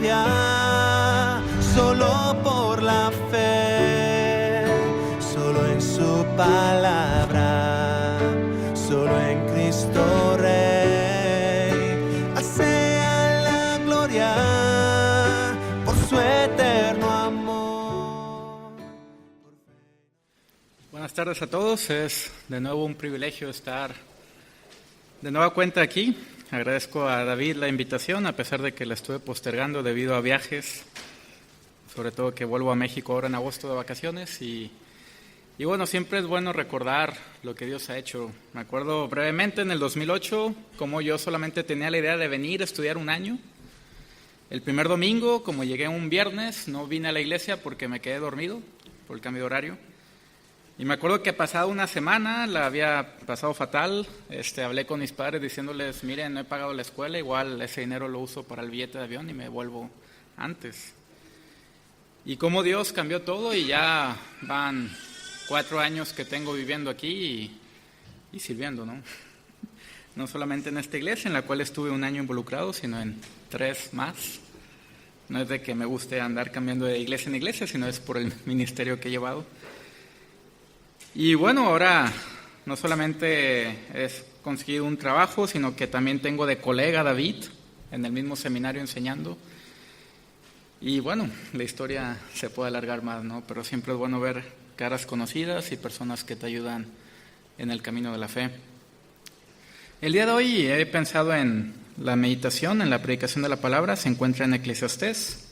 confiar solo por la fe, solo en su palabra, solo en Cristo Rey. Sea la gloria por su eterno amor. Buenas tardes a todos. Es de nuevo un privilegio estar de nueva cuenta aquí. Agradezco a David la invitación, a pesar de que la estuve postergando debido a viajes, sobre todo que vuelvo a México ahora en agosto de vacaciones. Y bueno, siempre es bueno recordar lo que Dios ha hecho. Me acuerdo brevemente en el 2008, como yo solamente tenía la idea de venir a estudiar un año. El primer domingo, como llegué un viernes, no vine a la iglesia porque me quedé dormido por el cambio de horario. Y me acuerdo que pasado una semana, la había pasado fatal, hablé con mis padres diciéndoles, miren, no he pagado la escuela, igual ese dinero lo uso para el billete de avión y me vuelvo antes. Y cómo Dios cambió todo, y ya van 4 años que tengo viviendo aquí y sirviendo, ¿no? No solamente en esta iglesia, en la cual estuve un año involucrado, sino en 3 más. No es de que me guste andar cambiando de iglesia en iglesia, sino es por el ministerio que he llevado. Y bueno, ahora no solamente he conseguido un trabajo, sino que también tengo de colega a David en el mismo seminario enseñando. Y bueno, la historia se puede alargar más, ¿no? Pero siempre es bueno ver caras conocidas y personas que te ayudan en el camino de la fe. El día de hoy he pensado en la meditación, en la predicación de la palabra, se encuentra en Eclesiastés.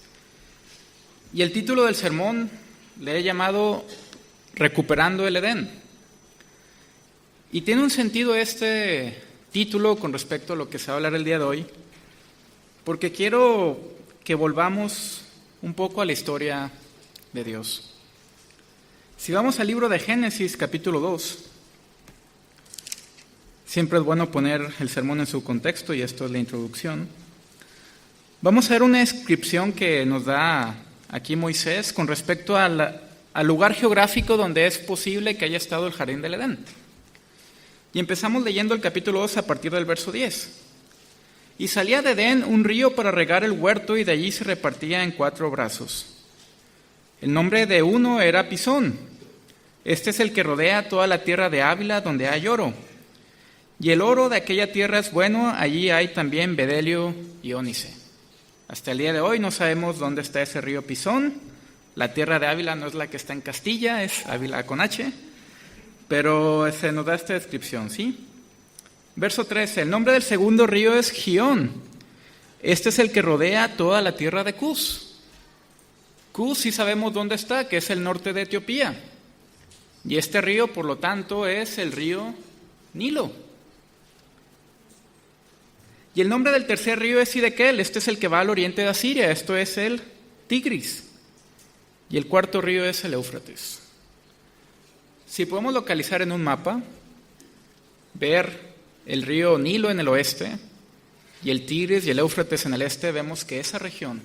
Y el título del sermón le he llamado Recuperando el Edén. Y tiene un sentido este título con respecto a lo que se va a hablar el día de hoy, porque quiero que volvamos un poco a la historia de Dios. Si vamos al libro de Génesis, capítulo 2, siempre es bueno poner el sermón en su contexto, y esto es la introducción. Vamos a ver una descripción que nos da aquí Moisés con respecto al lugar geográfico donde es posible que haya estado el jardín del Edén. Y empezamos leyendo el capítulo 2 a partir del verso 10. Y salía de Edén un río para regar el huerto, y de allí se repartía en 4 brazos. El nombre de uno era Pisón. Este es el que rodea toda la tierra de Ávila, donde hay oro. Y el oro de aquella tierra es bueno, allí hay también bedelio y ónice. Hasta el día de hoy no sabemos dónde está ese río Pisón. La tierra de Ávila no es la que está en Castilla, es Ávila con H, pero se nos da esta descripción, ¿sí? Verso 13, el nombre del segundo río es Gihón. Este es el que rodea toda la tierra de Cus. Cus sí sabemos dónde está, que es el norte de Etiopía. Y este río, por lo tanto, es el río Nilo. Y el nombre del tercer río es Hidekel. Este es el que va al oriente de Asiria, esto es el Tigris. Y el cuarto río es el Éufrates. Si podemos localizar en un mapa, ver el río Nilo en el oeste y el Tigris y el Éufrates en el este, vemos que esa región,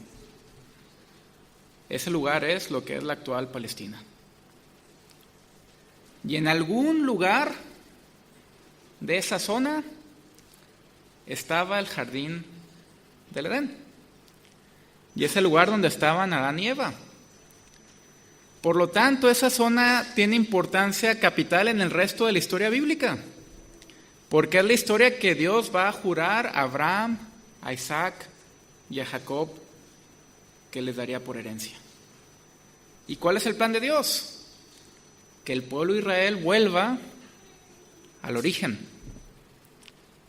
ese lugar es lo que es la actual Palestina. Y en algún lugar de esa zona estaba el jardín del Edén. Y es el lugar donde estaban Adán y Eva. Por lo tanto, esa zona tiene importancia capital en el resto de la historia bíblica, porque es la historia que Dios va a jurar a Abraham, a Isaac y a Jacob que les daría por herencia. ¿Y cuál es el plan de Dios? Que el pueblo de Israel vuelva al origen,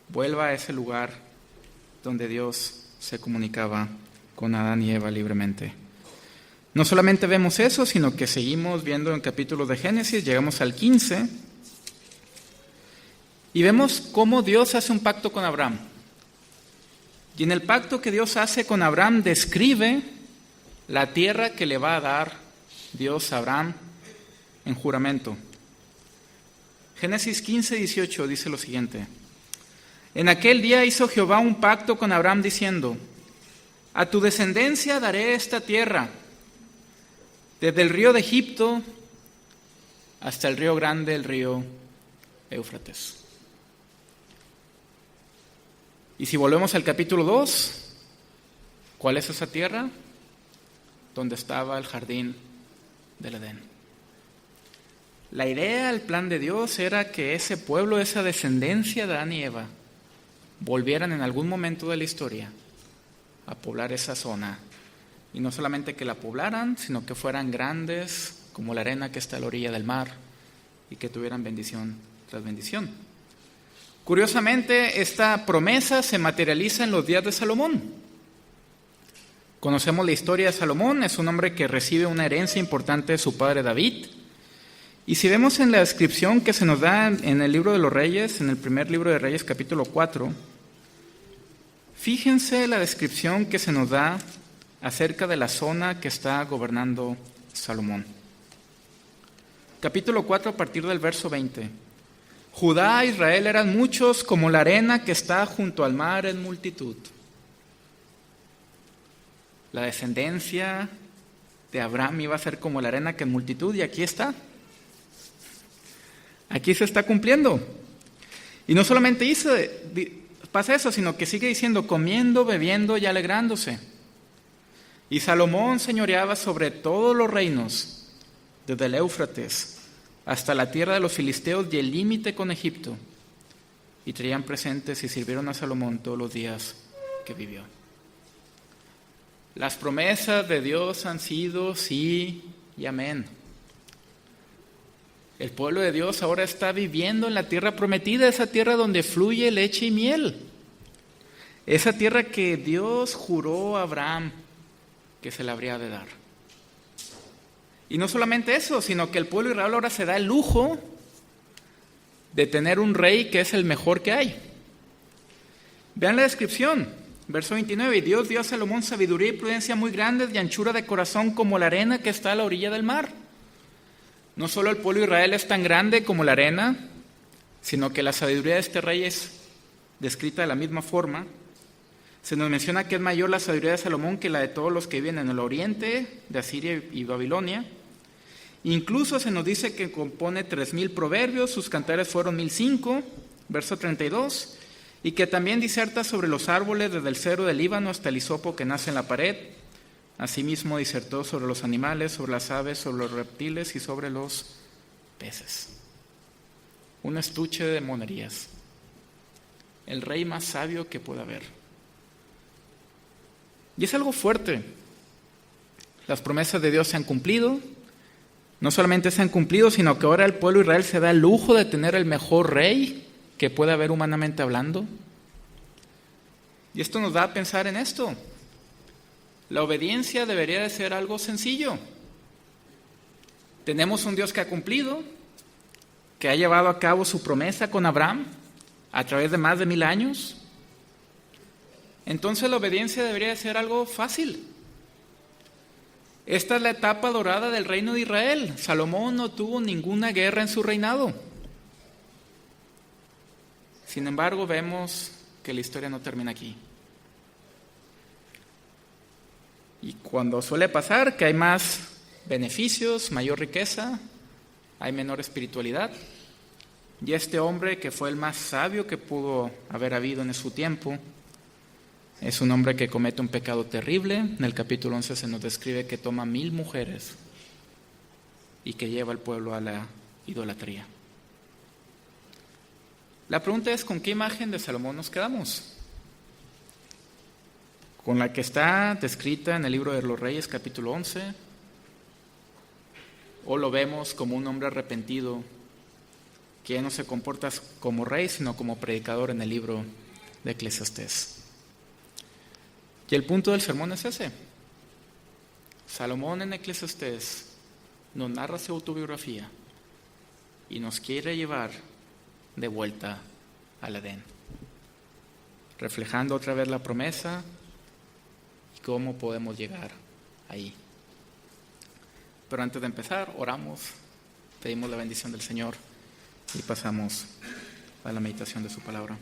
vuelva a ese lugar donde Dios se comunicaba con Adán y Eva libremente. No solamente vemos eso, sino que seguimos viendo en capítulos de Génesis, llegamos al 15, y vemos cómo Dios hace un pacto con Abraham. Y en el pacto que Dios hace con Abraham describe la tierra que le va a dar Dios a Abraham en juramento. Génesis 15, 18 dice lo siguiente: En aquel día hizo Jehová un pacto con Abraham diciendo: A tu descendencia daré esta tierra, desde el río de Egipto hasta el río grande, el río Éufrates. Y si volvemos al capítulo 2, ¿Cuál es esa tierra? Donde estaba el jardín del Edén. La idea, el plan de Dios era que ese pueblo, esa descendencia de Adán y Eva, volvieran en algún momento de la historia a poblar esa zona. Y no solamente que la poblaran, sino que fueran grandes como la arena que está a la orilla del mar y que tuvieran bendición tras bendición. Curiosamente, esta promesa se materializa en los días de Salomón. Conocemos la historia de Salomón, es un hombre que recibe una herencia importante de su padre David. Y si vemos en la descripción que se nos da en el libro de los Reyes, en el primer libro de Reyes, capítulo 4, fíjense la descripción que se nos da acerca de la zona que está gobernando Salomón. Capítulo 4, a partir del verso 20. Judá e Israel eran muchos como la arena que está junto al mar en multitud. La descendencia de Abraham iba a ser como la arena que en multitud, y aquí está. Aquí se está cumpliendo. Y no solamente pasa eso, sino que sigue diciendo, comiendo, bebiendo y alegrándose. Y Salomón señoreaba sobre todos los reinos, desde el Éufrates hasta la tierra de los filisteos y el límite con Egipto. Y traían presentes y sirvieron a Salomón todos los días que vivió. Las promesas de Dios han sido sí y amén. El pueblo de Dios ahora está viviendo en la tierra prometida, esa tierra donde fluye leche y miel. Esa tierra que Dios juró a Abraham que se le habría de dar. Y no solamente eso, sino que el pueblo de Israel ahora se da el lujo de tener un rey que es el mejor que hay. Vean la descripción, verso 29. Y Dios dio a Salomón sabiduría y prudencia muy grandes y anchura de corazón como la arena que está a la orilla del mar. No solo el pueblo de Israel es tan grande como la arena, sino que la sabiduría de este rey es descrita de la misma forma. Se nos menciona que es mayor la sabiduría de Salomón que la de todos los que viven en el oriente, de Asiria y Babilonia. Incluso se nos dice que compone 3,000 proverbios, sus cantares fueron 1,005, verso 32, y que también diserta sobre los árboles desde el cedro del Líbano hasta el hisopo que nace en la pared. Asimismo disertó sobre los animales, sobre las aves, sobre los reptiles y sobre los peces. Un estuche de monerías. El rey más sabio que pueda haber. Y es algo fuerte. Las promesas de Dios se han cumplido. No solamente se han cumplido, sino que ahora el pueblo de Israel se da el lujo de tener el mejor rey que pueda haber humanamente hablando. Y esto nos da a pensar en esto. La obediencia debería de ser algo sencillo. Tenemos un Dios que ha cumplido, que ha llevado a cabo su promesa con Abraham a través de más de 1,000 años. Entonces la obediencia debería de ser algo fácil. Esta es la etapa dorada del reino de Israel. Salomón no tuvo ninguna guerra en su reinado. Sin embargo, vemos que la historia no termina aquí. Y cuando suele pasar que hay más beneficios, mayor riqueza, hay menor espiritualidad. Y este hombre, que fue el más sabio que pudo haber habido en su tiempo, es un hombre que comete un pecado terrible. En el capítulo 11 se nos describe que toma 1,000 mujeres y que lleva al pueblo a la idolatría. La pregunta es, ¿con qué imagen de Salomón nos quedamos? ¿Con la que está descrita en el libro de los Reyes, capítulo 11? ¿O lo vemos como un hombre arrepentido que ya no se comporta como rey, sino como predicador en el libro de Eclesiastés? Y el punto del sermón es ese. Salomón en Eclesiastés nos narra su autobiografía y nos quiere llevar de vuelta al Edén, reflejando otra vez la promesa y cómo podemos llegar ahí. Pero antes de empezar, oramos, pedimos la bendición del Señor y pasamos a la meditación de su palabra.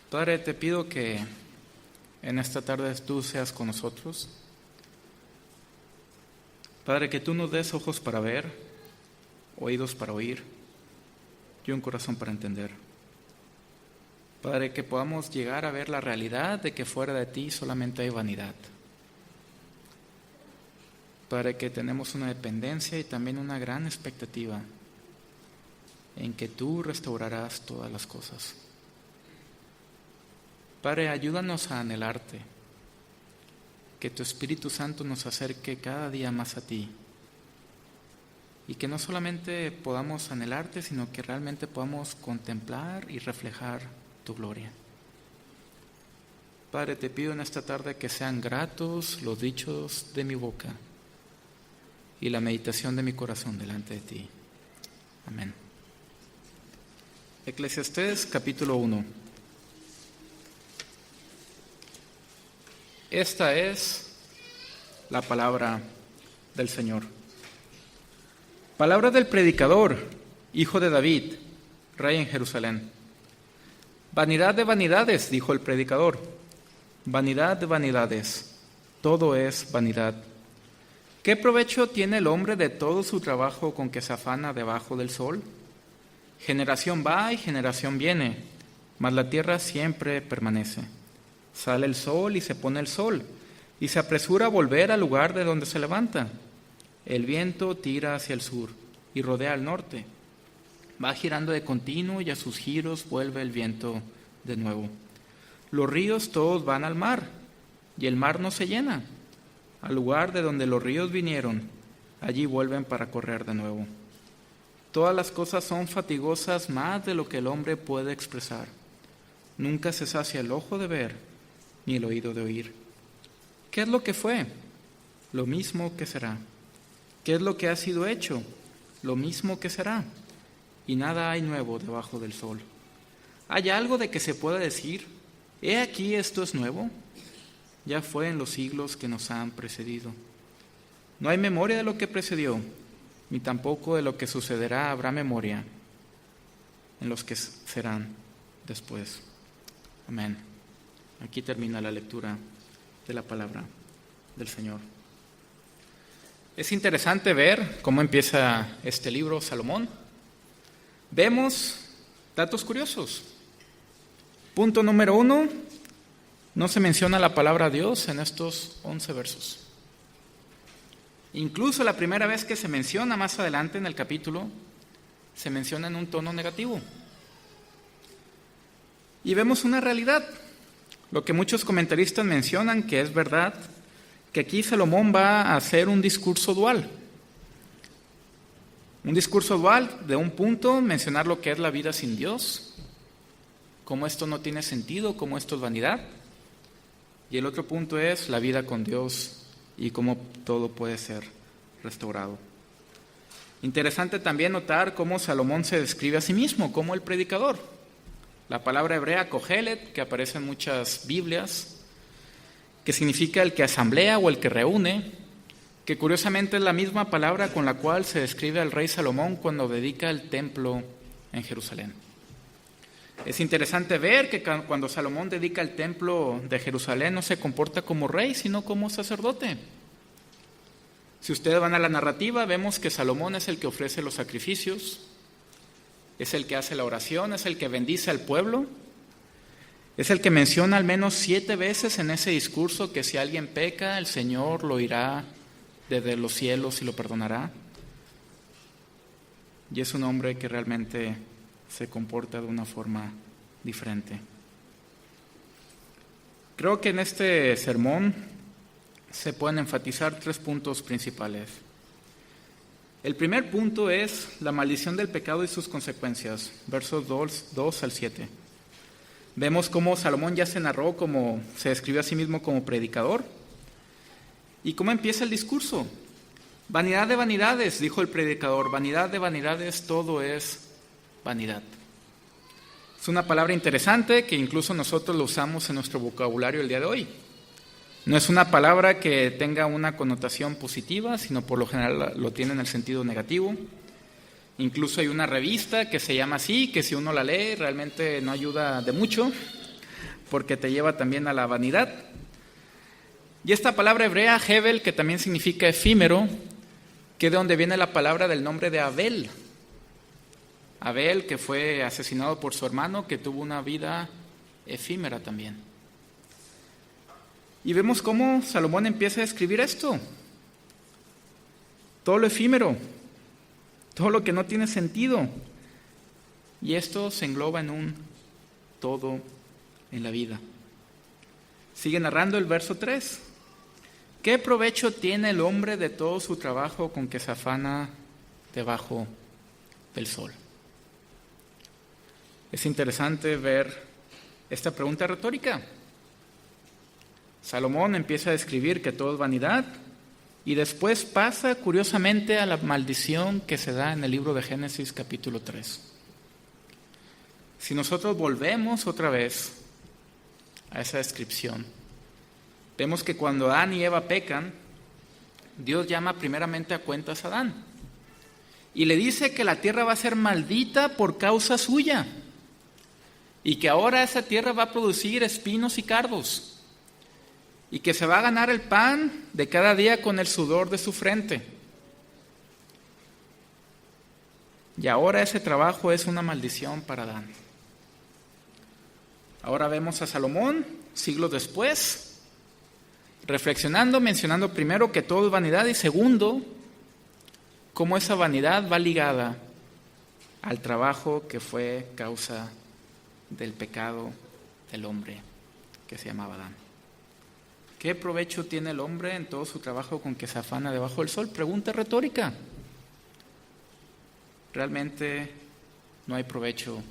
Padre, te pido que en esta tarde tú seas con nosotros. Padre, que tú nos des ojos para ver, oídos para oír y un corazón para entender. Padre, que podamos llegar a ver la realidad de que fuera de ti solamente hay vanidad. Padre, que tenemos una dependencia y también una gran expectativa en que tú restaurarás todas las cosas. Padre, ayúdanos a anhelarte, que tu Espíritu Santo nos acerque cada día más a ti y que no solamente podamos anhelarte, sino que realmente podamos contemplar y reflejar tu gloria. Padre, te pido en esta tarde que sean gratos los dichos de mi boca y la meditación de mi corazón delante de ti. Amén. Eclesiastés capítulo 1. Esta es la palabra del Señor. Palabra del predicador, hijo de David, rey en Jerusalén. Vanidad de vanidades, dijo el predicador. Vanidad de vanidades, todo es vanidad. ¿Qué provecho tiene el hombre de todo su trabajo con que se afana debajo del sol? Generación va y generación viene, mas la tierra siempre permanece. Sale el sol y se pone el sol, y se apresura a volver al lugar de donde se levanta. El viento tira hacia el sur y rodea al norte. Va girando de continuo y a sus giros vuelve el viento de nuevo. Los ríos todos van al mar, y el mar no se llena. Al lugar de donde los ríos vinieron, allí vuelven para correr de nuevo. Todas las cosas son fatigosas más de lo que el hombre puede expresar. Nunca se sacia el ojo de ver, ni el oído de oír. ¿Qué es lo que fue? Lo mismo que será. ¿Qué es lo que ha sido hecho? Lo mismo que será. Y nada hay nuevo debajo del sol. ¿Hay algo de que se pueda decir, he aquí esto es nuevo? Ya fue en los siglos que nos han precedido. No hay memoria de lo que precedió, ni tampoco de lo que sucederá habrá memoria en los que serán después. Amén. Aquí termina la lectura de la palabra del Señor. Es interesante ver cómo empieza este libro, Salomón. Vemos datos curiosos. Punto número 1, no se menciona la palabra Dios en estos 11 versos. Incluso la primera vez que se menciona más adelante en el capítulo, se menciona en un tono negativo. Y vemos una realidad, lo que muchos comentaristas mencionan que es verdad, que aquí Salomón va a hacer un discurso dual. Un discurso dual de un punto, mencionar lo que es la vida sin Dios, cómo esto no tiene sentido, cómo esto es vanidad. Y el otro punto es la vida con Dios y cómo todo puede ser restaurado. Interesante también notar cómo Salomón se describe a sí mismo como el predicador. La palabra hebrea kohelet, que aparece en muchas Biblias, que significa el que asamblea o el que reúne, que curiosamente es la misma palabra con la cual se describe al rey Salomón cuando dedica el templo en Jerusalén. Es interesante ver que cuando Salomón dedica el templo de Jerusalén no se comporta como rey, sino como sacerdote. Si ustedes van a la narrativa, vemos que Salomón es el que ofrece los sacrificios, es el que hace la oración, es el que bendice al pueblo, es el que menciona al menos 7 veces en ese discurso que si alguien peca, el Señor lo irá desde los cielos y lo perdonará. Y es un hombre que realmente se comporta de una forma diferente. Creo que en este sermón se pueden enfatizar 3 puntos principales. El primer punto es la maldición del pecado y sus consecuencias, versos 2 al 7. Vemos cómo Salomón ya se narró, como se describió a sí mismo como predicador, y cómo empieza el discurso. Vanidad de vanidades, dijo el predicador, vanidad de vanidades, todo es vanidad. Es una palabra interesante que incluso nosotros lo usamos en nuestro vocabulario el día de hoy. No es una palabra que tenga una connotación positiva, sino por lo general lo tiene en el sentido negativo. Incluso hay una revista que se llama así, que si uno la lee realmente no ayuda de mucho, porque te lleva también a la vanidad. Y esta palabra hebrea, Hebel, que también significa efímero, que es de donde viene la palabra del nombre de Abel. Abel, que fue asesinado por su hermano, que tuvo una vida efímera también. Y vemos cómo Salomón empieza a escribir esto. Todo lo efímero, todo lo que no tiene sentido. Y esto se engloba en un todo en la vida. Sigue narrando el verso 3. ¿Qué provecho tiene el hombre de todo su trabajo con que se afana debajo del sol? Es interesante ver esta pregunta retórica. Salomón empieza a describir que todo es vanidad y después pasa curiosamente a la maldición que se da en el libro de Génesis capítulo 3. Si nosotros volvemos otra vez a esa descripción, vemos que cuando Adán y Eva pecan, Dios llama primeramente a cuentas a Adán y le dice que la tierra va a ser maldita por causa suya y que ahora esa tierra va a producir espinos y cardos y que se va a ganar el pan de cada día con el sudor de su frente. Y ahora ese trabajo es una maldición para Adán. Ahora vemos a Salomón, siglos después, reflexionando, mencionando primero que todo es vanidad y segundo, cómo esa vanidad va ligada al trabajo que fue causa del pecado del hombre que se llamaba Adán. ¿Qué provecho tiene el hombre en todo su trabajo con que se afana debajo del sol? Pregunta retórica. Realmente no hay provecho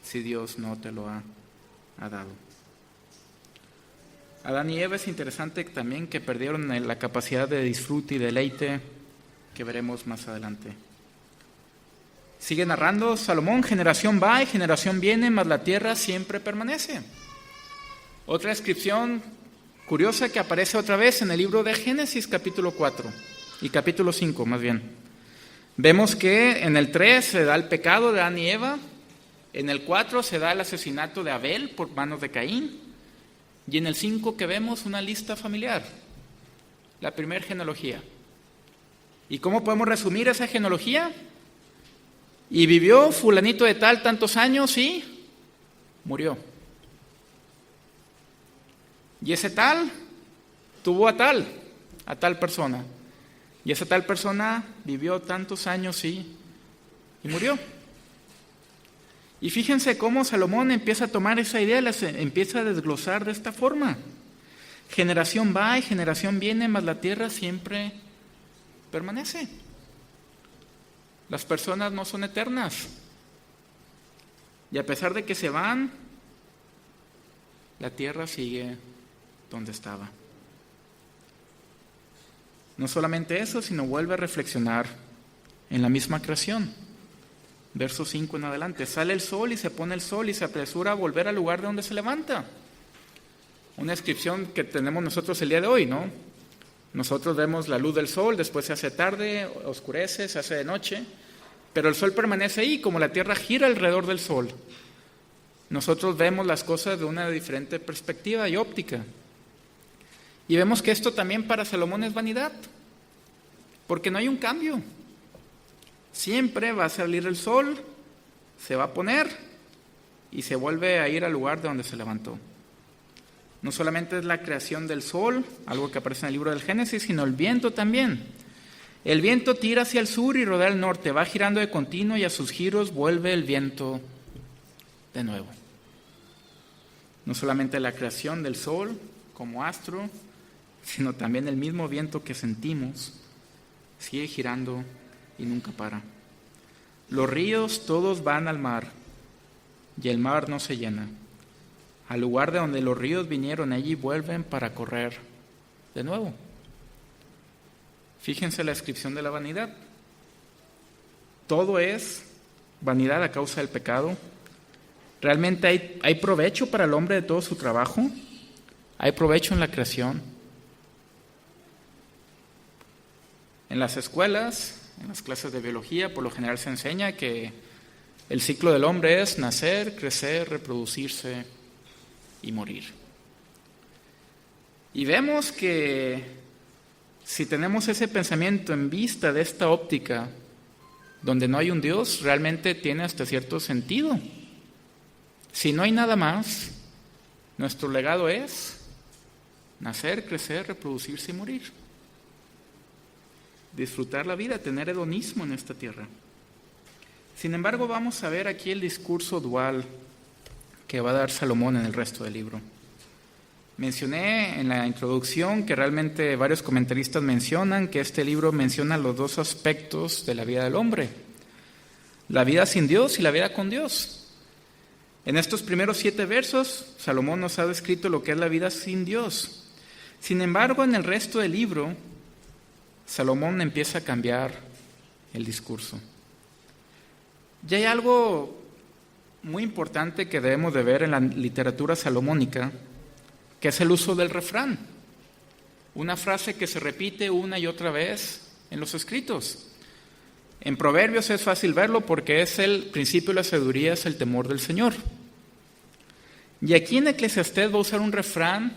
si Dios no te lo ha dado. Adán y Eva es interesante también que perdieron la capacidad de disfrute y deleite que veremos más adelante. Sigue narrando Salomón, generación va y generación viene, mas la tierra siempre permanece. Otra descripción curiosa que aparece otra vez en el libro de Génesis capítulo 4 y capítulo 5 más bien. Vemos que en el 3 se da el pecado de Adán y Eva, en el 4 se da el asesinato de Abel por manos de Caín y en el 5 que vemos una lista familiar, la primera genealogía. ¿Y cómo podemos resumir esa genealogía? Y vivió fulanito de tal tantos años y murió. Y ese tal tuvo a tal persona. Y esa tal persona vivió tantos años y murió. Y fíjense cómo Salomón empieza a tomar esa idea, empieza a desglosar de esta forma. Generación va y generación viene, mas la tierra siempre permanece. Las personas no son eternas. Y a pesar de que se van, la tierra sigue donde estaba. No solamente eso, sino vuelve a reflexionar en la misma creación. Verso 5 en adelante. Sale el sol y se pone el sol y se apresura a volver al lugar de donde se levanta. Una descripción que tenemos nosotros el día de hoy, ¿no? Nosotros vemos la luz del sol, después se hace tarde, oscurece, se hace de noche, pero el sol permanece ahí, como la tierra gira alrededor del sol. Nosotros vemos las cosas de una diferente perspectiva y óptica. Y vemos que esto también para Salomón es vanidad, porque no hay un cambio. Siempre va a salir el sol, se va a poner y se vuelve a ir al lugar de donde se levantó. No solamente es la creación del sol, algo que aparece en el libro del Génesis, sino el viento también. El viento tira hacia el sur y rodea al norte, va girando de continuo y a sus giros vuelve el viento de nuevo. No solamente la creación del sol como astro, sino también el mismo viento que sentimos sigue girando y nunca para. Los ríos todos van al mar y el mar no se llena. Al lugar de donde los ríos vinieron, allí vuelven para correr de nuevo. Fíjense la descripción de la vanidad. Todo es vanidad a causa del pecado. ¿Realmente hay provecho para el hombre de todo su trabajo? ¿Hay provecho en la creación? En las escuelas, en las clases de biología, por lo general se enseña que el ciclo del hombre es nacer, crecer, reproducirse y morir. Y vemos que si tenemos ese pensamiento en vista de esta óptica, donde no hay un Dios, realmente tiene hasta cierto sentido. Si no hay nada más, Nuestro legado es nacer, crecer, reproducirse y morir. Disfrutar la vida, tener hedonismo en esta tierra. Sin embargo, vamos a ver aquí el discurso dual que va a dar Salomón en el resto del libro. Mencioné en la introducción que realmente varios comentaristas mencionan que este libro menciona los dos aspectos de la vida del hombre: la vida sin Dios y la vida con Dios. En estos primeros 7 versos, Salomón nos ha descrito lo que es la vida sin Dios. Sin embargo, en el resto del libro, Salomón empieza a cambiar el discurso. Y hay algo muy importante que debemos de ver en la literatura salomónica, que es el uso del refrán, una frase que se repite una y otra vez en los escritos. En Proverbios es fácil verlo porque es el principio de la sabiduría, es el temor del Señor. Y aquí en Eclesiastés va a usar un refrán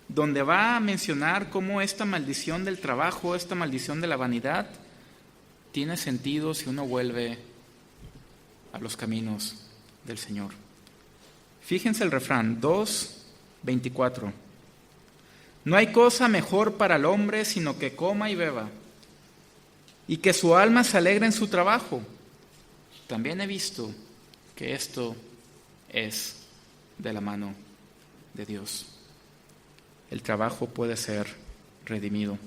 donde va a mencionar cómo esta maldición del trabajo, esta maldición de la vanidad, tiene sentido si uno vuelve a los caminos del Señor. Fíjense el refrán 2:24. No hay cosa mejor para el hombre sino que coma y beba, y que su alma se alegre en su trabajo. También he visto que esto es de la mano de Dios. El trabajo puede ser redimido.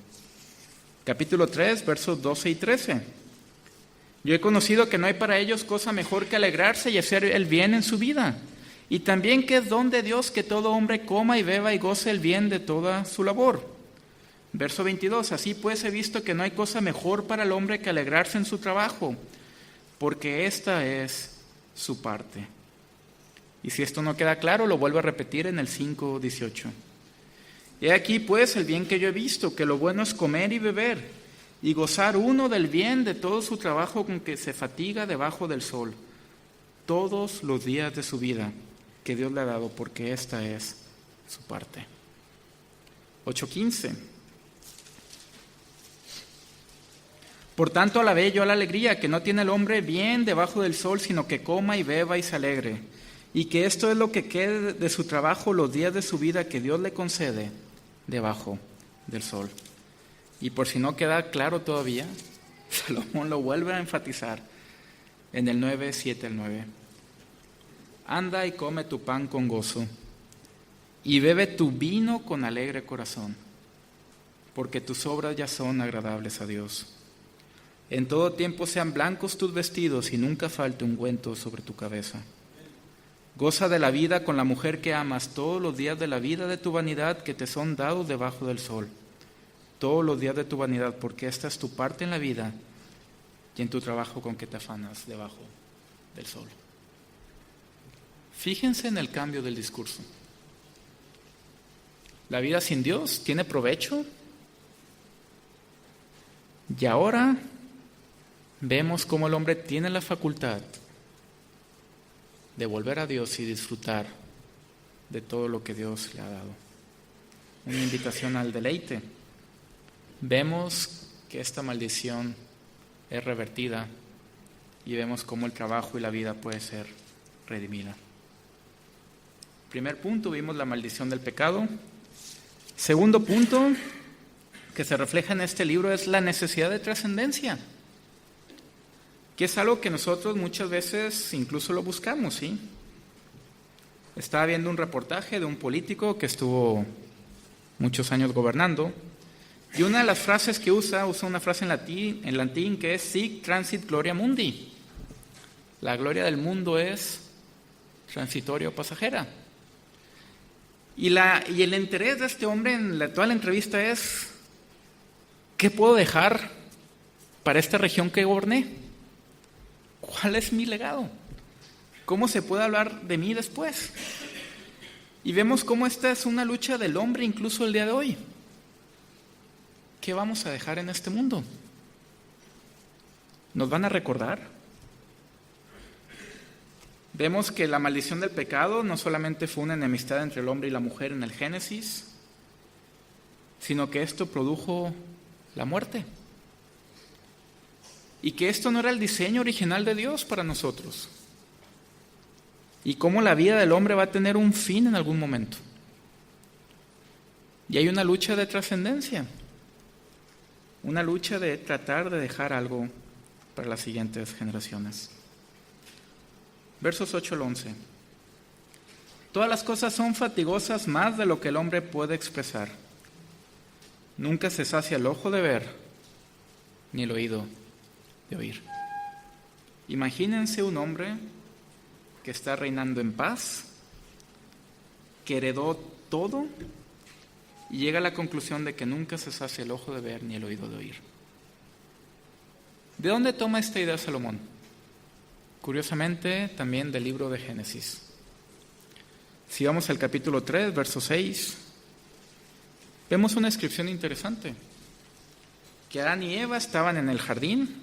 Capítulo 3, versos 12 y 13. Yo he conocido que no hay para ellos cosa mejor que alegrarse y hacer el bien en su vida, y también que es don de Dios que todo hombre coma y beba y goce el bien de toda su labor. Verso 22. Así pues he visto que no hay cosa mejor para el hombre que alegrarse en su trabajo, porque esta es su parte. Y si esto no queda claro, lo vuelvo a repetir en el 5:18. He aquí pues el bien que yo he visto, que lo bueno es comer y beber, y gozar uno del bien de todo su trabajo con que se fatiga debajo del sol, todos los días de su vida que Dios le ha dado, porque esta es su parte. 8:15. Por tanto alabé yo a la alegría que no tiene el hombre bien debajo del sol, sino que coma y beba y se alegre, y que esto es lo que quede de su trabajo los días de su vida que Dios le concede debajo del sol. Y por si no queda claro todavía, Salomón lo vuelve a enfatizar en el 9:7 al 9. Anda y come tu pan con gozo, y bebe tu vino con alegre corazón, porque tus obras ya son agradables a Dios. En todo tiempo sean blancos tus vestidos, y nunca falte ungüento sobre tu cabeza. Goza de la vida con la mujer que amas todos los días de la vida de tu vanidad que te son dados debajo del sol. Todos los días de tu vanidad, porque esta es tu parte en la vida y en tu trabajo con que te afanas debajo del sol. Fíjense en el cambio del discurso. La vida sin Dios tiene provecho, y ahora vemos cómo el hombre tiene la facultad de volver a Dios y disfrutar de todo lo que Dios le ha dado. Una invitación al deleite. Vemos que esta maldición es revertida y vemos cómo el trabajo y la vida puede ser redimida. Primer punto, vimos la maldición del pecado. Segundo punto que se refleja en este libro es la necesidad de trascendencia, que es algo que nosotros muchas veces incluso lo buscamos, ¿sí? Estaba viendo un reportaje de un político que estuvo muchos años gobernando, y una de las frases que usa una frase en latín que es sic transit gloria mundi. La gloria del mundo es transitoria o pasajera. Y el interés de este hombre en toda la entrevista es: ¿qué puedo dejar para esta región que goberné? ¿Cuál es mi legado? ¿Cómo se puede hablar de mí después? Y vemos cómo esta es una lucha del hombre incluso el día de hoy. ¿Qué vamos a dejar en este mundo? ¿Nos van a recordar? Vemos que la maldición del pecado no solamente fue una enemistad entre el hombre y la mujer en el Génesis, sino que esto produjo la muerte. Y que esto no era el diseño original de Dios para nosotros. Y cómo la vida del hombre va a tener un fin en algún momento. Y hay una lucha de trascendencia, una lucha de tratar de dejar algo para las siguientes generaciones. Versos 8 al 11. Todas las cosas son fatigosas más de lo que el hombre puede expresar. Nunca se sacia el ojo de ver, ni el oído de oír. Imagínense un hombre que está reinando en paz, que heredó todo y llega a la conclusión de que nunca se sacia el ojo de ver ni el oído de oír. ¿De dónde toma esta idea Salomón? Curiosamente, también del libro de Génesis. Si vamos al capítulo 3, verso 6, vemos una descripción interesante. Que Adán y Eva estaban en el jardín,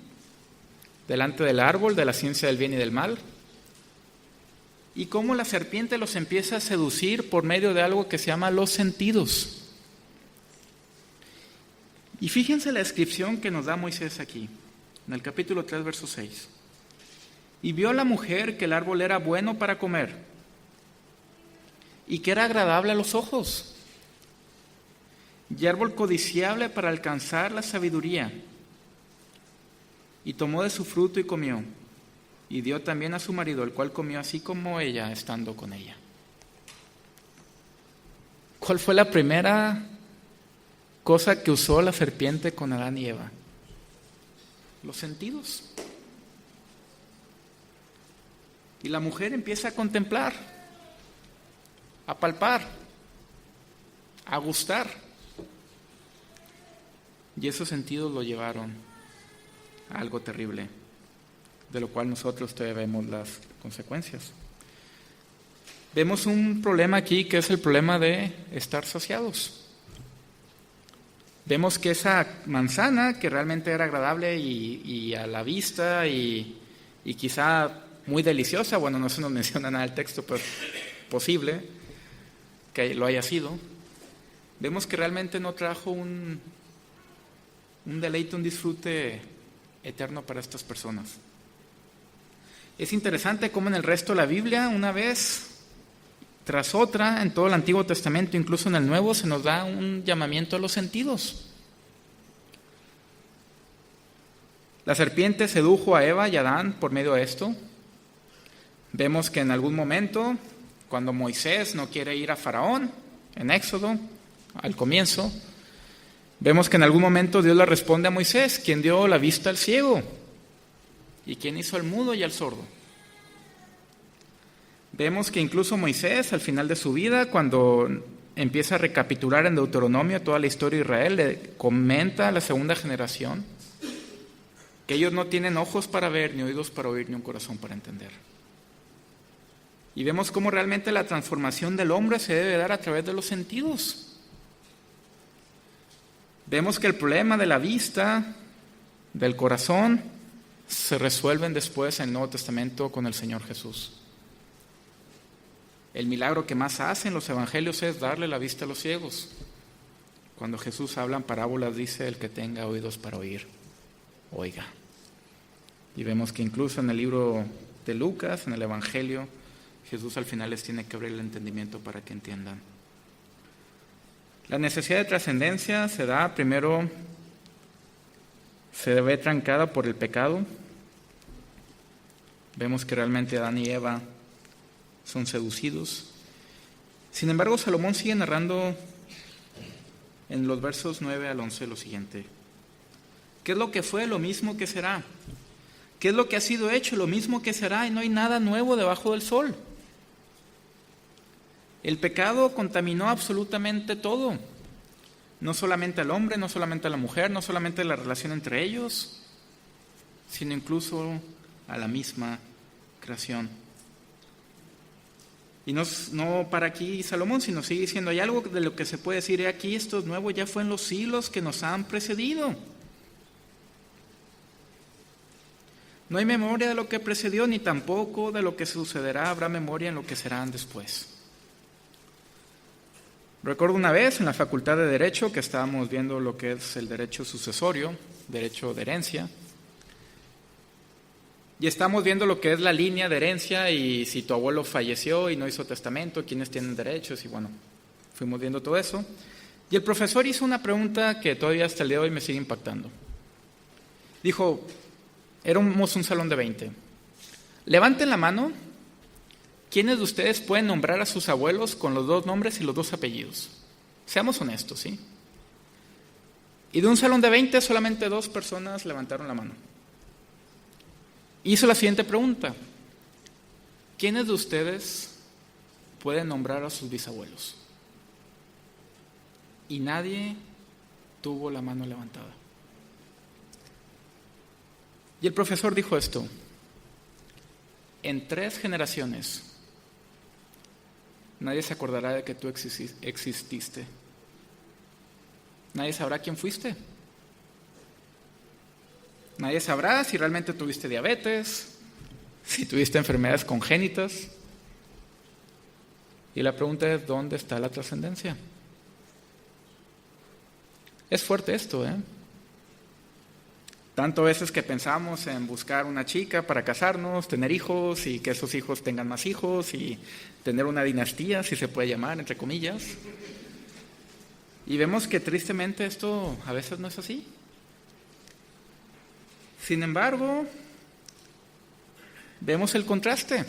delante del árbol de la ciencia del bien y del mal, y cómo la serpiente los empieza a seducir por medio de algo que se llama los sentidos. Y fíjense la descripción que nos da Moisés aquí, en el capítulo 3, verso 6. Y vio la mujer que el árbol era bueno para comer, y que era agradable a los ojos, y árbol codiciable para alcanzar la sabiduría. Y tomó de su fruto y comió, y dio también a su marido, el cual comió así como ella, estando con ella. ¿Cuál fue la primera cosa que usó la serpiente con Adán y Eva? Los sentidos. Y la mujer empieza a contemplar, a palpar, a gustar. Y esos sentidos lo llevaron a algo terrible, de lo cual nosotros todavía vemos las consecuencias. Vemos un problema aquí que es el problema de estar saciados. Vemos que esa manzana, que realmente era agradable y a la vista y quizá muy deliciosa, bueno, no se nos menciona nada el texto, pero posible que lo haya sido, vemos que realmente no trajo un deleite, un disfrute eterno para estas personas. Es interesante cómo en el resto de la Biblia, una vez tras otra, en todo el Antiguo Testamento, incluso en el Nuevo, se nos da un llamamiento a los sentidos. La serpiente sedujo a Eva y a Adán por medio de esto. Vemos que en algún momento, cuando Moisés no quiere ir a Faraón, en Éxodo, al comienzo, vemos que en algún momento Dios le responde a Moisés, quien dio la vista al ciego y quien hizo al mudo y al sordo. Vemos que incluso Moisés, al final de su vida, cuando empieza a recapitular en Deuteronomio toda la historia de Israel, le comenta a la segunda generación que ellos no tienen ojos para ver, ni oídos para oír, ni un corazón para entender. Y vemos cómo realmente la transformación del hombre se debe dar a través de los sentidos. Vemos que el problema de la vista, del corazón, se resuelven después en el Nuevo Testamento con el Señor Jesús. El milagro que más hacen los evangelios es darle la vista a los ciegos. Cuando Jesús habla en parábolas, dice: el que tenga oídos para oír, oiga. Y vemos que incluso en el libro de Lucas, en el evangelio, Jesús al final les tiene que abrir el entendimiento para que entiendan. La necesidad de trascendencia se da primero, se ve trancada por el pecado. Vemos que realmente Adán y Eva son seducidos. Sin embargo, Salomón sigue narrando en los versos 9 al 11 lo siguiente: ¿qué es lo que fue? Lo mismo que será. ¿Qué es lo que ha sido hecho? Lo mismo que será, y no hay nada nuevo debajo del sol. El pecado contaminó absolutamente todo, no solamente al hombre, no solamente a la mujer, no solamente la relación entre ellos, sino incluso a la misma creación. Y no para aquí Salomón, sino sigue diciendo: hay algo de lo que se puede decir, aquí esto es nuevo, ya fue en los siglos que nos han precedido. No hay memoria de lo que precedió, ni tampoco de lo que sucederá habrá memoria en lo que serán después. Recuerdo una vez en la Facultad de Derecho que estábamos viendo lo que es el derecho sucesorio, derecho de herencia, y estamos viendo lo que es la línea de herencia y si tu abuelo falleció y no hizo testamento, quiénes tienen derechos, y bueno, fuimos viendo todo eso. Y el profesor hizo una pregunta que todavía hasta el día de hoy me sigue impactando. Dijo, éramos un salón de 20. Levanten la mano, ¿quiénes de ustedes pueden nombrar a sus abuelos con los 2 nombres y los 2 apellidos? Seamos honestos, ¿sí? Y de un salón de 20, solamente 2 personas levantaron la mano. Hizo la siguiente pregunta. ¿Quiénes de ustedes pueden nombrar a sus bisabuelos? Y nadie tuvo la mano levantada. Y el profesor dijo esto: en 3 generaciones nadie se acordará de que tú exististe. Nadie sabrá quién fuiste. Nadie sabrá si realmente tuviste diabetes, si tuviste enfermedades congénitas. Y la pregunta es, ¿dónde está la trascendencia? Es fuerte esto, ¿eh? Tanto veces que pensamos en buscar una chica para casarnos, tener hijos y que esos hijos tengan más hijos y tener una dinastía, si se puede llamar, entre comillas. Y vemos que tristemente esto a veces no es así. Sin embargo, vemos el contraste.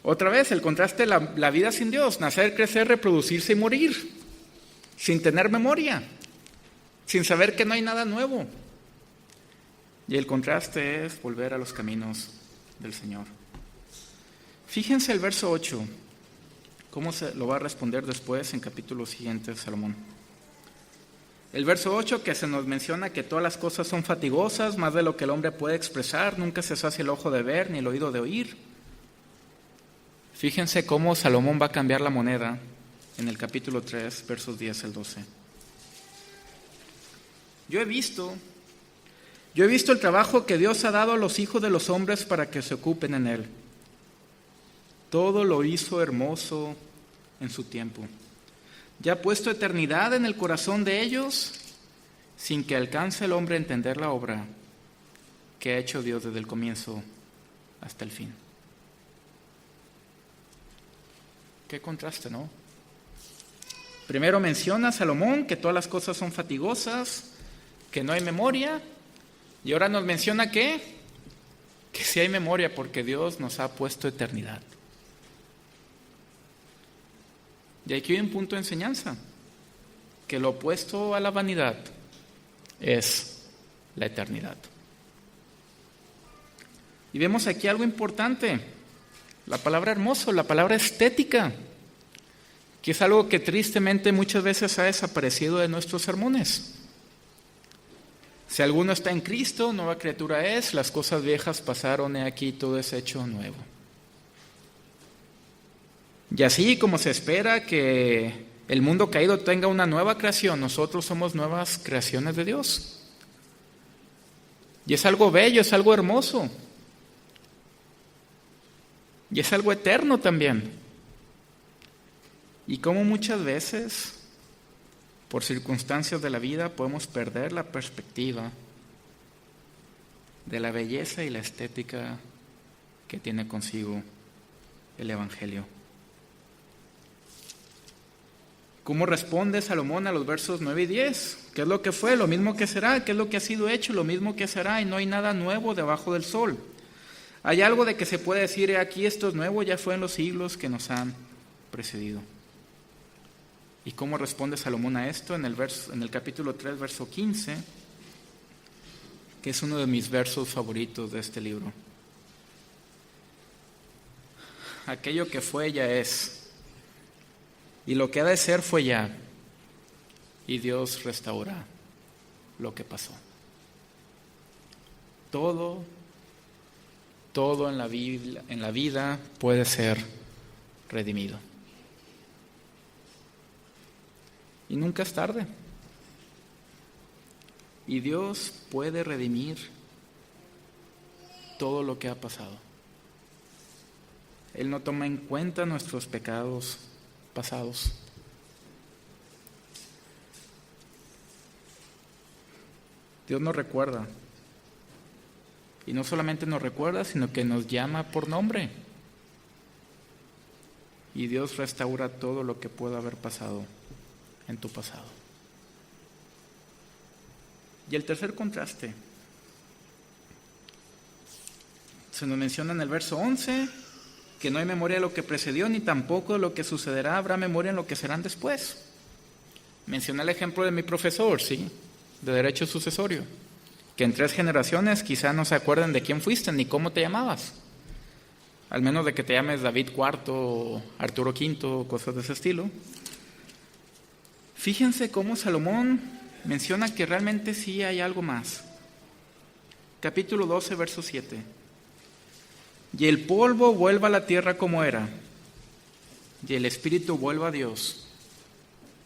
Otra vez, el contraste de la vida sin Dios, nacer, crecer, reproducirse y morir, sin tener memoria, sin saber que no hay nada nuevo. Y el contraste es volver a los caminos del Señor. Fíjense el verso 8, cómo se lo va a responder después en capítulo siguiente Salomón. El verso 8 que se nos menciona que todas las cosas son fatigosas, más de lo que el hombre puede expresar, nunca se sacia el ojo de ver ni el oído de oír. Fíjense cómo Salomón va a cambiar la moneda en el capítulo 3, versos 10 al 12. Yo he visto el trabajo que Dios ha dado a los hijos de los hombres para que se ocupen en él. Todo lo hizo hermoso en su tiempo. Ya ha puesto eternidad en el corazón de ellos, sin que alcance el hombre a entender la obra que ha hecho Dios desde el comienzo hasta el fin. Qué contraste, ¿no? Primero menciona a Salomón que todas las cosas son fatigosas, que no hay memoria, y ahora nos menciona que sí hay memoria porque Dios nos ha puesto eternidad. Y aquí hay un punto de enseñanza, que lo opuesto a la vanidad es la eternidad. Y vemos aquí algo importante, la palabra hermoso, la palabra estética, que es algo que tristemente muchas veces ha desaparecido de nuestros sermones. Si alguno está en Cristo, nueva criatura es, las cosas viejas pasaron, he aquí todo es hecho nuevo. Y así como se espera que el mundo caído tenga una nueva creación, nosotros somos nuevas creaciones de Dios. Y es algo bello, es algo hermoso. Y es algo eterno también. Y como muchas veces, por circunstancias de la vida, podemos perder la perspectiva de la belleza y la estética que tiene consigo el Evangelio. ¿Cómo responde Salomón a los versos 9 y 10? ¿Qué es lo que fue? Lo mismo que será. ¿Qué es lo que ha sido hecho? Lo mismo que será. Y no hay nada nuevo debajo del sol. Hay algo de que se puede decir, aquí esto es nuevo, ya fue en los siglos que nos han precedido. ¿Y cómo responde Salomón a esto? En el capítulo 3, verso 15, que es uno de mis versos favoritos de este libro. Aquello que fue ya es. Y lo que ha de ser fue ya, y Dios restaura lo que pasó. Todo en la vida puede ser redimido. Y nunca es tarde. Y Dios puede redimir todo lo que ha pasado. Él no toma en cuenta nuestros pecados pasados. Dios nos recuerda. Y no solamente nos recuerda, sino que nos llama por nombre. Y Dios restaura todo lo que pueda haber pasado en tu pasado. Y el tercer contraste se nos menciona en el verso 11 que no hay memoria de lo que precedió ni tampoco de lo que sucederá, habrá memoria en lo que serán después. Mencioné el ejemplo de mi profesor, ¿sí?, de derecho sucesorio, que en 3 generaciones quizá no se acuerden de quién fuiste ni cómo te llamabas, al menos de que te llames David IV o Arturo V, cosas de ese estilo. Fíjense cómo Salomón menciona que realmente sí hay algo más. Capítulo 12, verso 7. Y el polvo vuelva a la tierra como era, y el espíritu vuelva a Dios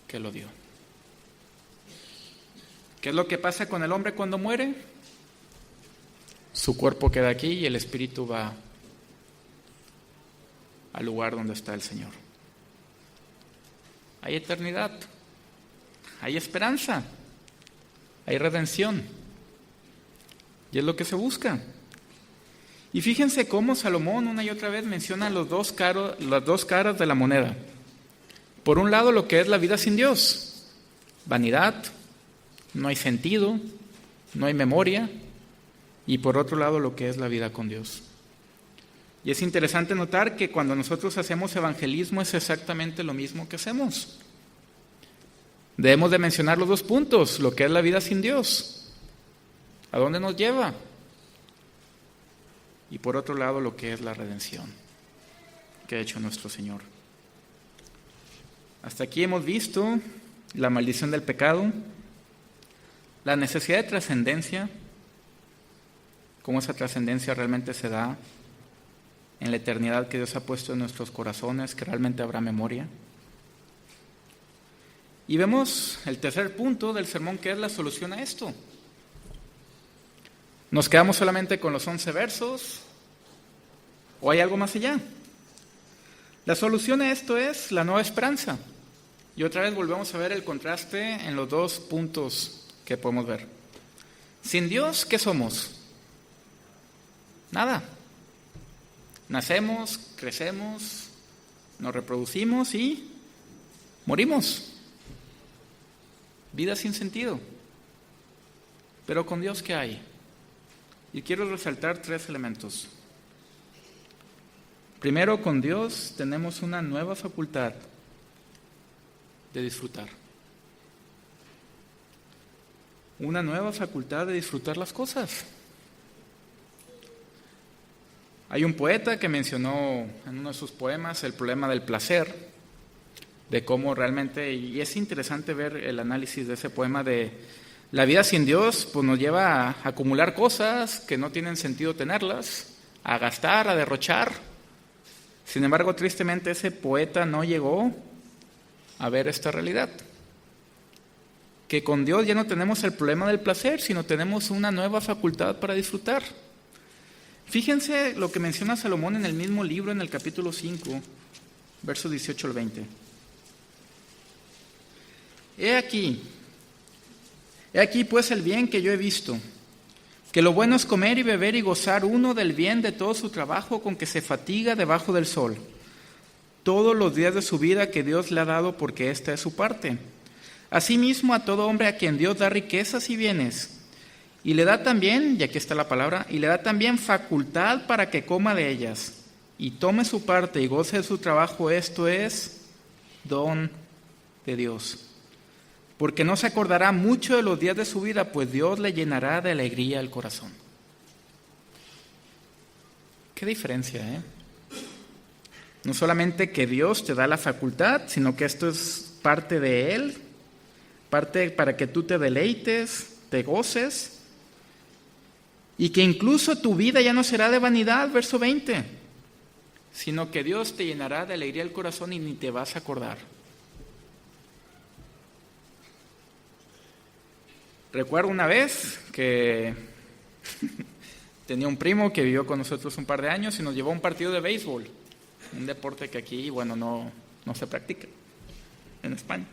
que lo dio. ¿Qué es lo que pasa con el hombre cuando muere? Su cuerpo queda aquí y el espíritu va al lugar donde está el Señor. Hay eternidad, hay esperanza, hay redención, y es lo que se busca. Y fíjense cómo Salomón una y otra vez menciona las dos caras de la moneda. Por un lado, lo que es la vida sin Dios, vanidad, no hay sentido, no hay memoria, y por otro lado lo que es la vida con Dios. Y es interesante notar que cuando nosotros hacemos evangelismo es exactamente lo mismo que hacemos. Debemos de mencionar los 2 puntos, lo que es la vida sin Dios, ¿a dónde nos lleva? Y por otro lado lo que es la redención que ha hecho nuestro Señor. Hasta aquí hemos visto la maldición del pecado, la necesidad de trascendencia, cómo esa trascendencia realmente se da en la eternidad que Dios ha puesto en nuestros corazones, que realmente habrá memoria. Y vemos el tercer punto del sermón, que es la solución a esto. ¿Nos quedamos solamente con los 11 versos o hay algo más allá? La solución a esto es la nueva esperanza. Y otra vez volvemos a ver el contraste en los 2 puntos que podemos ver. Sin Dios, ¿qué somos? Nada. Nacemos, crecemos, nos reproducimos y morimos. Vida sin sentido. Pero con Dios, ¿qué hay? Y quiero resaltar 3 elementos. Primero, con Dios tenemos una nueva facultad de disfrutar. Una nueva facultad de disfrutar las cosas. Hay un poeta que mencionó en uno de sus poemas el problema del placer, de cómo realmente, y es interesante ver el análisis de ese poema, de la vida sin Dios, pues nos lleva a acumular cosas que no tienen sentido tenerlas, a gastar, a derrochar. Sin embargo, tristemente ese poeta no llegó a ver esta realidad. Que con Dios ya no tenemos el problema del placer, sino tenemos una nueva facultad para disfrutar. Fíjense lo que menciona Salomón en el mismo libro, en el capítulo 5, versos 18 al 20. He aquí pues el bien que yo he visto, que lo bueno es comer y beber y gozar uno del bien de todo su trabajo con que se fatiga debajo del sol, todos los días de su vida que Dios le ha dado, porque esta es su parte. Asimismo a todo hombre a quien Dios da riquezas y bienes, y le da también, y aquí está la palabra, y le da también facultad para que coma de ellas, y tome su parte y goce de su trabajo, esto es don de Dios. Porque no se acordará mucho de los días de su vida, pues Dios le llenará de alegría el corazón. Qué diferencia, ¿eh? No solamente que Dios te da la facultad, sino que esto es parte de Él, parte para que tú te deleites, te goces, y que incluso tu vida ya no será de vanidad, verso 20, sino que Dios te llenará de alegría el corazón y ni te vas a acordar. Recuerdo una vez que tenía un primo que vivió con nosotros un par de años y nos llevó a un partido de béisbol, un deporte que aquí, bueno, no se practica en España.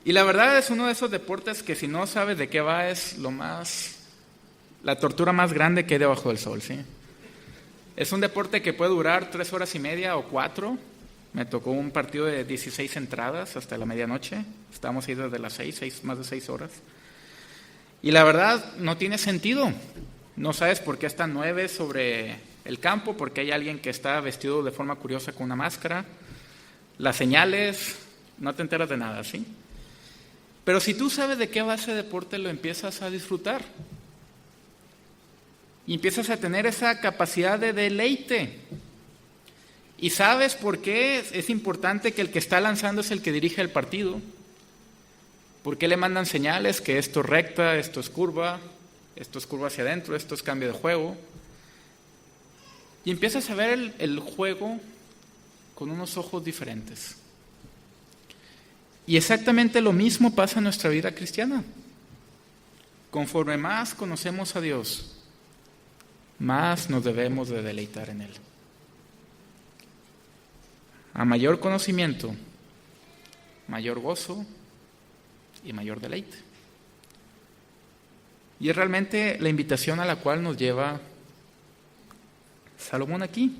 Y la verdad es uno de esos deportes que si no sabes de qué va es la tortura más grande que hay debajo del sol, ¿sí? Es un deporte que puede durar 3 horas y media o 4, Me tocó un partido de 16 entradas hasta la medianoche. Estábamos ahí desde las 6, más de 6 horas. Y la verdad, no tiene sentido. No sabes por qué están 9 sobre el campo, porque hay alguien que está vestido de forma curiosa con una máscara. Las señales, no te enteras de nada, ¿sí? Pero si tú sabes de qué va ese deporte, lo empiezas a disfrutar. Y empiezas a tener esa capacidad de deleite. Y sabes por qué es importante que el que está lanzando es el que dirige el partido. ¿Por qué le mandan señales que esto es recta, esto es curva hacia adentro, esto es cambio de juego? Y empiezas a ver el juego con unos ojos diferentes. Y exactamente lo mismo pasa en nuestra vida cristiana. Conforme más conocemos a Dios, más nos debemos de deleitar en Él. A mayor conocimiento, mayor gozo y mayor deleite. Y es realmente la invitación a la cual nos lleva Salomón aquí,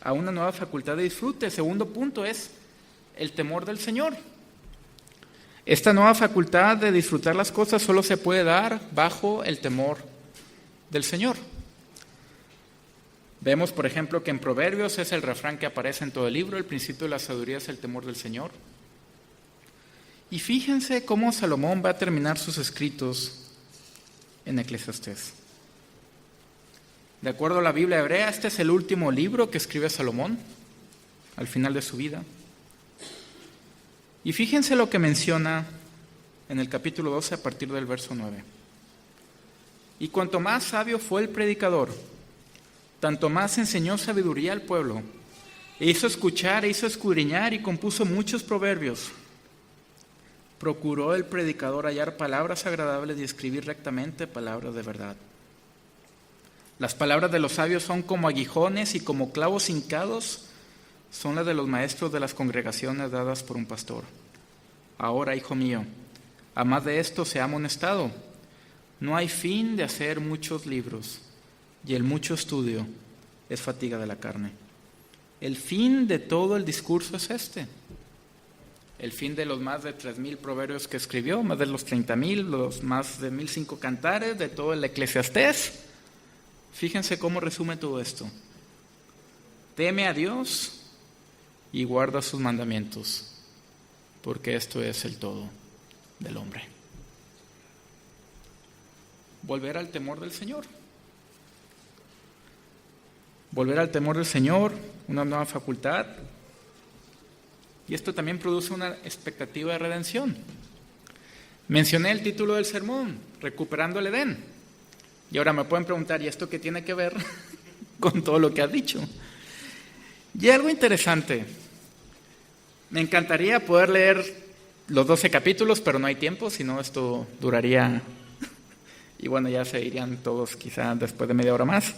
a una nueva facultad de disfrute. El segundo punto es el temor del Señor. Esta nueva facultad de disfrutar las cosas solo se puede dar bajo el temor del Señor. Vemos, por ejemplo, que en Proverbios es el refrán que aparece en todo el libro: el principio de la sabiduría es el temor del Señor. Y fíjense cómo Salomón va a terminar sus escritos en Eclesiastés. De acuerdo a la Biblia hebrea, este es el último libro que escribe Salomón al final de su vida. Y fíjense lo que menciona en el capítulo 12 a partir del verso 9. Y cuanto más sabio fue el predicador, tanto más enseñó sabiduría al pueblo, e hizo escuchar, e hizo escudriñar, y compuso muchos proverbios. Procuró el predicador hallar palabras agradables y escribir rectamente palabras de verdad. Las palabras de los sabios son como aguijones, y como clavos hincados son las de los maestros de las congregaciones dadas por un pastor. Ahora, hijo mío, a más de esto se ha amonestado. No hay fin de hacer muchos libros, y el mucho estudio es fatiga de la carne. El fin de todo el discurso es este. El fin de los más de 3,000 proverbios que escribió, más de los 30,000, los más de 1,005 cantares, de todo el Eclesiastés. Fíjense cómo resume todo esto. Teme a Dios y guarda sus mandamientos, porque esto es el todo del hombre. Volver al temor del Señor. Volver al temor del Señor, una nueva facultad. Y esto también produce una expectativa de redención. Mencioné el título del sermón, Recuperando el Edén. Y ahora me pueden preguntar, ¿y esto qué tiene que ver con todo lo que has dicho? Y algo interesante. Me encantaría poder leer los 12 capítulos, pero no hay tiempo, si no esto duraría, y bueno, ya se irían todos quizá después de media hora más.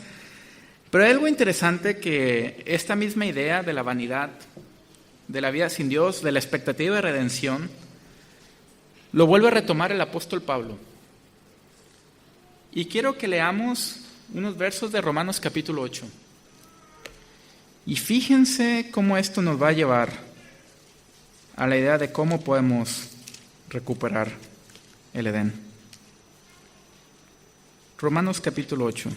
Pero hay algo interesante, que esta misma idea de la vanidad, de la vida sin Dios, de la expectativa de redención, lo vuelve a retomar el apóstol Pablo. Y quiero que leamos unos versos de Romanos capítulo 8. Y fíjense cómo esto nos va a llevar a la idea de cómo podemos recuperar el Edén. Romanos capítulo 8.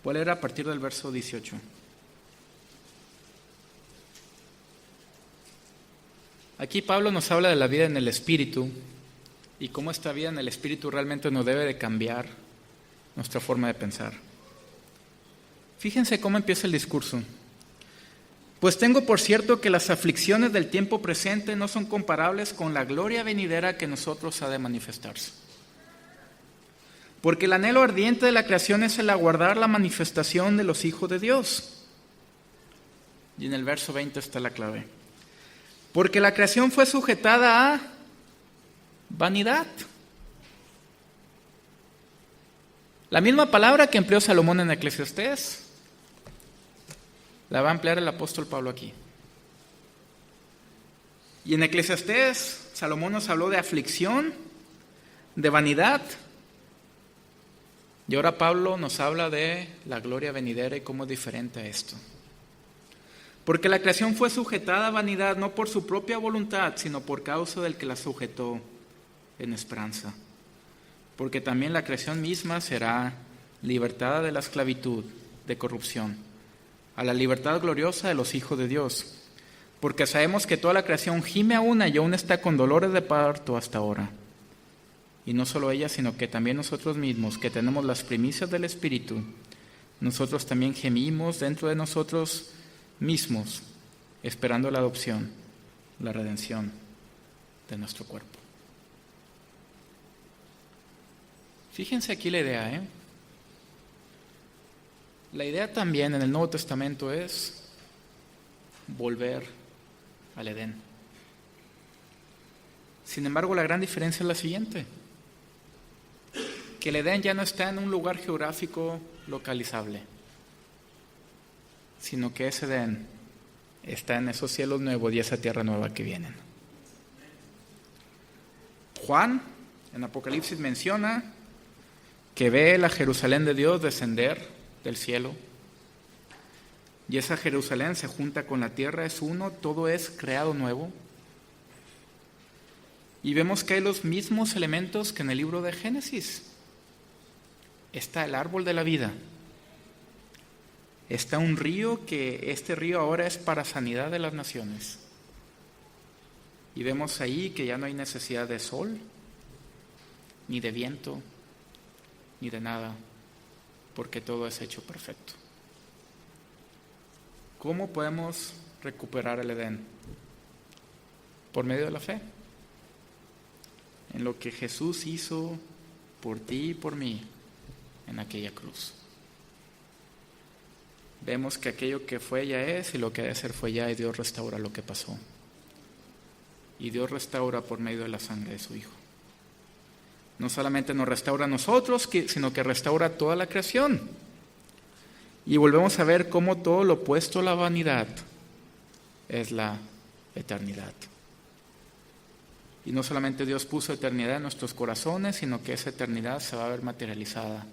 Voy a leer a partir del verso 18. Aquí Pablo nos habla de la vida en el Espíritu y cómo esta vida en el Espíritu realmente nos debe de cambiar nuestra forma de pensar. Fíjense cómo empieza el discurso. Pues tengo por cierto que las aflicciones del tiempo presente no son comparables con la gloria venidera que en nosotros ha de manifestarse. Porque el anhelo ardiente de la creación es el aguardar la manifestación de los hijos de Dios. Y en el verso 20 está la clave. Porque la creación fue sujetada a vanidad. La misma palabra que empleó Salomón en Eclesiastés, la va a emplear el apóstol Pablo aquí. Y en Eclesiastés, Salomón nos habló de aflicción, de vanidad. Y ahora Pablo nos habla de la gloria venidera y cómo es diferente a esto. Porque la creación fue sujetada a vanidad no por su propia voluntad, sino por causa del que la sujetó en esperanza. Porque también la creación misma será libertada de la esclavitud, de corrupción, a la libertad gloriosa de los hijos de Dios. Porque sabemos que toda la creación gime a una y aún está con dolores de parto hasta ahora. Y no solo ella, sino que también nosotros mismos, que tenemos las primicias del Espíritu, nosotros también gemimos dentro de nosotros mismos, esperando la adopción, la redención de nuestro cuerpo. Fíjense aquí la idea, La idea también en el Nuevo Testamento es volver al Edén. Sin embargo, la gran diferencia es la siguiente: que el Edén ya no está en un lugar geográfico localizable, sino que ese Edén está en esos cielos nuevos y esa tierra nueva que vienen. Juan en Apocalipsis menciona que ve la Jerusalén de Dios descender del cielo, y esa Jerusalén se junta con la tierra, es uno, todo es creado nuevo. Y vemos que hay los mismos elementos que en el libro de Génesis. Está el árbol de la vida, está un río, que este río ahora es para sanidad de las naciones. Y vemos ahí que ya no hay necesidad de sol, ni de viento, ni de nada, porque todo es hecho perfecto. ¿Cómo podemos recuperar el Edén? Por medio de la fe, en lo que Jesús hizo por ti y por mí en aquella cruz. Vemos que aquello que fue ya es, y lo que ha de ser fue ya, y Dios restaura lo que pasó. Y Dios restaura por medio de la sangre de su Hijo. No solamente nos restaura a nosotros, sino que restaura toda la creación. Y volvemos a ver cómo todo lo opuesto a la vanidad es la eternidad. Y no solamente Dios puso eternidad en nuestros corazones, sino que esa eternidad se va a ver materializada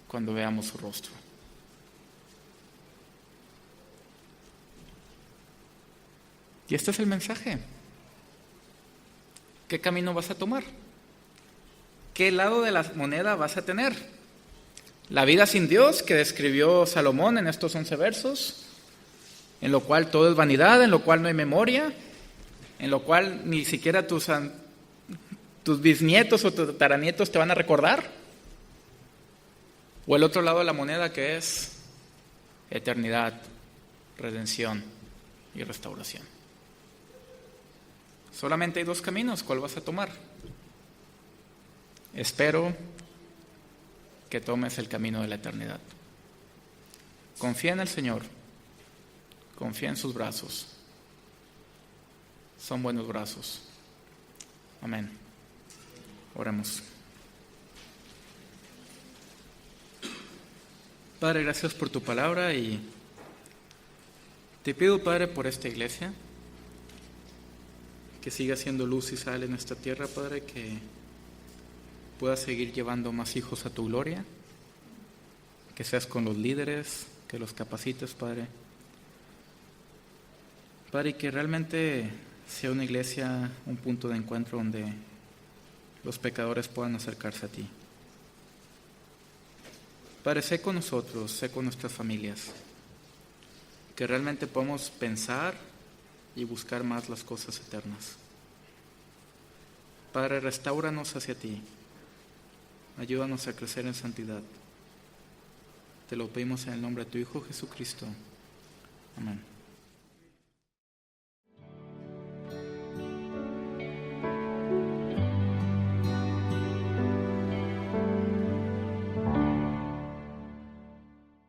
cuando veamos su rostro. Y este es el mensaje. ¿Qué camino vas a tomar? ¿Qué lado de la moneda vas a tener? La vida sin Dios, que describió Salomón en estos 11 versos, en lo cual todo es vanidad, en lo cual no hay memoria, en lo cual ni siquiera tus bisnietos o tus tataranietos te van a recordar. O el otro lado de la moneda, que es eternidad, redención y restauración. Solamente hay dos caminos. ¿Cuál vas a tomar? Espero que tomes el camino de la eternidad. Confía en el Señor. Confía en sus brazos. Son buenos brazos. Amén. Oremos. Padre, gracias por tu palabra, y te pido, Padre, por esta iglesia, que siga siendo luz y sal en esta tierra, Padre, que puedas seguir llevando más hijos a tu gloria, que seas con los líderes, que los capacites, Padre. Padre, y que realmente sea una iglesia, un punto de encuentro donde los pecadores puedan acercarse a ti. Padre, sé con nosotros, sé con nuestras familias, que realmente podamos pensar y buscar más las cosas eternas. Padre, restáuranos hacia ti, ayúdanos a crecer en santidad. Te lo pedimos en el nombre de tu Hijo Jesucristo. Amén.